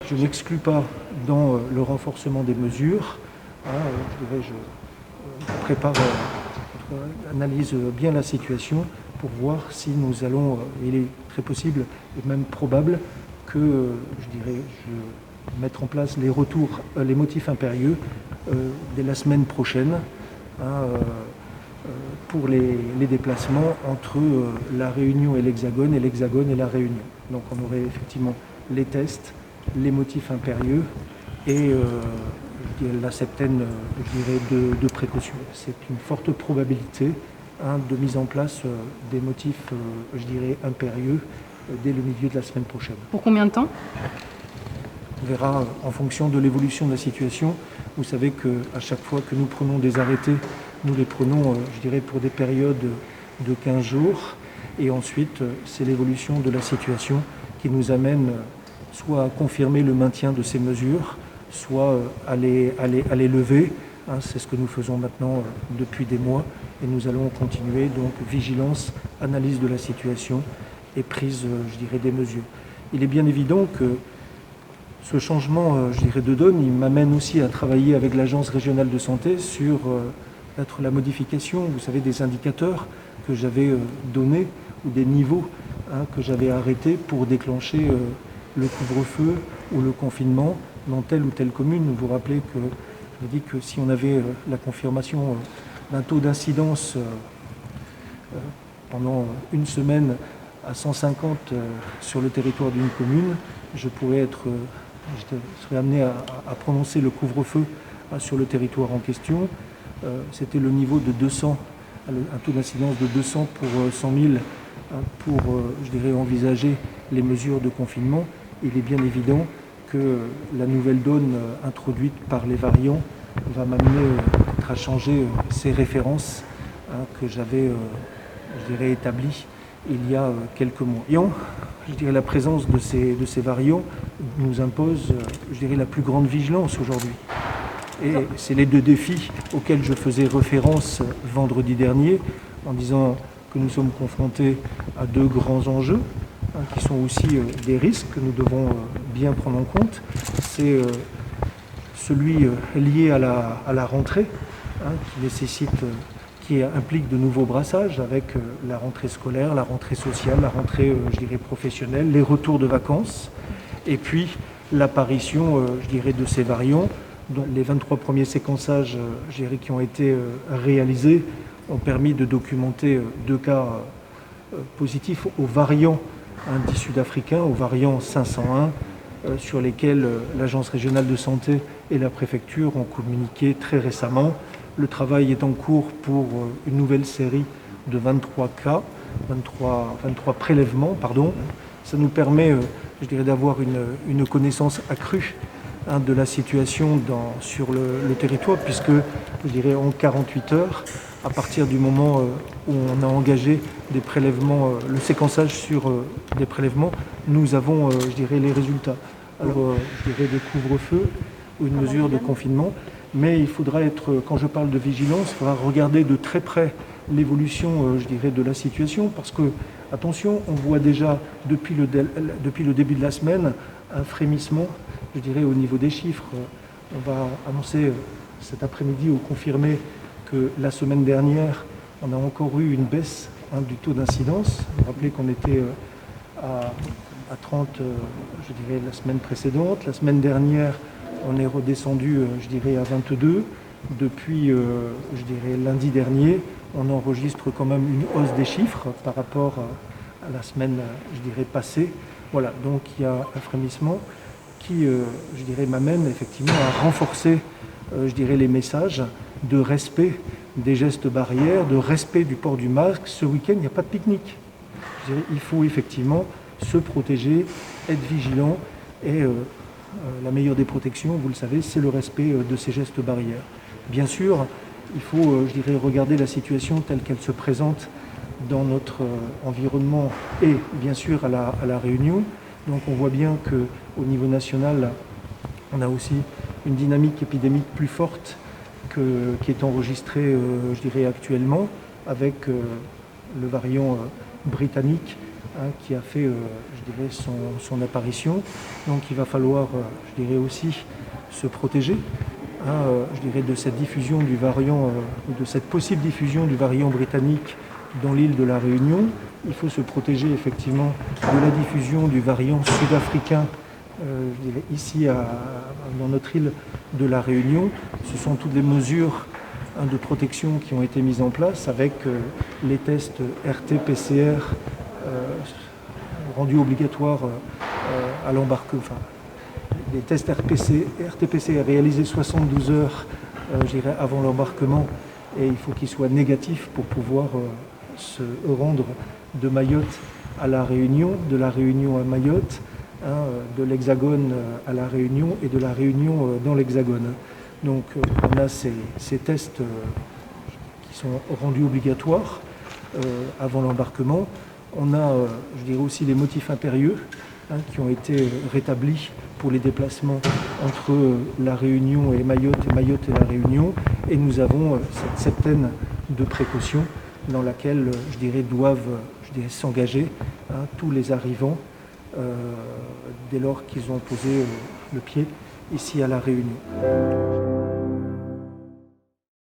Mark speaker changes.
Speaker 1: je n'exclus pas dans le renforcement des mesures. Je prépare, analyse bien la situation pour voir si nous allons, il est très possible et même probable que je mettre en place les retours, les motifs impérieux dès la semaine prochaine pour les déplacements entre la Réunion et l'Hexagone et la Réunion. Donc on aurait effectivement les tests, les motifs impérieux et la septaine de précaution. C'est une forte probabilité de mise en place des motifs impérieux dès le milieu de la semaine prochaine.
Speaker 2: Pour combien de temps ?
Speaker 1: On verra en fonction de l'évolution de la situation. Vous savez qu'à chaque fois que nous prenons des arrêtés, nous les prenons, pour des périodes de 15 jours. Et ensuite, c'est l'évolution de la situation qui nous amène soit à confirmer le maintien de ces mesures, soit à les lever. C'est ce que nous faisons maintenant depuis des mois. Et nous allons continuer, donc vigilance, analyse de la situation et prise, des mesures. Il est bien évident que ce changement, de donne, il m'amène aussi à travailler avec l'Agence régionale de santé sur la modification, vous savez, des indicateurs que j'avais donnés ou des niveaux que j'avais arrêtés pour déclencher le couvre-feu ou le confinement dans telle ou telle commune. Vous vous rappelez que je dis que si on avait la confirmation d'un taux d'incidence pendant une semaine à 150 sur le territoire d'une commune, je serais amené à prononcer le couvre-feu sur le territoire en question. C'était le niveau de 200, un taux d'incidence de 200 pour 100 000 pour, envisager les mesures de confinement. Il est bien évident que la nouvelle donne introduite par les variants va m'amener à changer ces références que j'avais, établies il y a quelques mois. La présence de ces variants nous impose, la plus grande vigilance aujourd'hui. Et c'est les deux défis auxquels je faisais référence vendredi dernier en disant que nous sommes confrontés à deux grands enjeux qui sont aussi des risques que nous devons bien prendre en compte. C'est celui lié à la rentrée qui implique de nouveaux brassages avec la rentrée scolaire, la rentrée sociale, la rentrée professionnelle, les retours de vacances et puis l'apparition de ces variants. Les 23 premiers séquençages qui ont été réalisés ont permis de documenter 2 cas positifs aux variants dits sud-africains, aux variants 501, sur lesquels l'Agence régionale de santé et la préfecture ont communiqué très récemment. Le travail est en cours pour une nouvelle série de 23 cas, 23 prélèvements, pardon. Ça nous permet, d'avoir une connaissance accrue de la situation sur le territoire, puisque, en 48 heures, à partir du moment où on a engagé des prélèvements, le séquençage sur des prélèvements, nous avons, les résultats. Alors, des couvre-feux ou une mesure de confinement, mais il faudra quand je parle de vigilance, il faudra regarder de très près l'évolution, de la situation, parce que, attention, on voit déjà depuis le début de la semaine un frémissement, au niveau des chiffres. On va annoncer cet après-midi ou confirmer que la semaine dernière, on a encore eu une baisse du taux d'incidence. Vous vous rappelez qu'on était à 30, la semaine précédente. La semaine dernière, on est redescendu, à 22. Depuis, lundi dernier, on enregistre quand même une hausse des chiffres par rapport à la semaine, passée. Voilà, donc il y a un frémissement qui, m'amène effectivement à renforcer, les messages de respect des gestes barrières, de respect du port du masque. Ce week-end, il n'y a pas de pique-nique. Il faut effectivement se protéger, être vigilant et la meilleure des protections, vous le savez, c'est le respect de ces gestes barrières. Bien sûr, il faut, regarder la situation telle qu'elle se présente dans notre environnement et bien sûr à la Réunion. Donc on voit bien qu'au niveau national, on a aussi une dynamique épidémique plus forte qui est enregistrée, actuellement, avec le variant britannique qui a fait, je dirais, son apparition. Donc il va falloir, je dirais aussi, se protéger, je dirais, de cette diffusion du variant, de cette possible diffusion du variant britannique dans l'île de la Réunion. Il faut se protéger effectivement de la diffusion du variant sud-africain je dirais, ici dans notre île de la Réunion. Ce sont toutes les mesures de protection qui ont été mises en place avec les tests RT-PCR rendus obligatoires à l'embarquement. Enfin, des tests RT-PCR réalisés 72 heures je dirais, avant l'embarquement, et il faut qu'ils soient négatifs pour pouvoir se rendre de Mayotte à la Réunion, de la Réunion à Mayotte, de l'Hexagone à la Réunion et de la Réunion dans l'Hexagone. Donc on a ces tests qui sont rendus obligatoires avant l'embarquement. On a, je dirais aussi, les motifs impérieux qui ont été rétablis pour les déplacements entre la Réunion et Mayotte et la Réunion. Et nous avons cette septaine de précautions dans laquelle, je dirais, doivent s'engager tous les arrivants dès lors qu'ils ont posé le pied ici à la Réunion.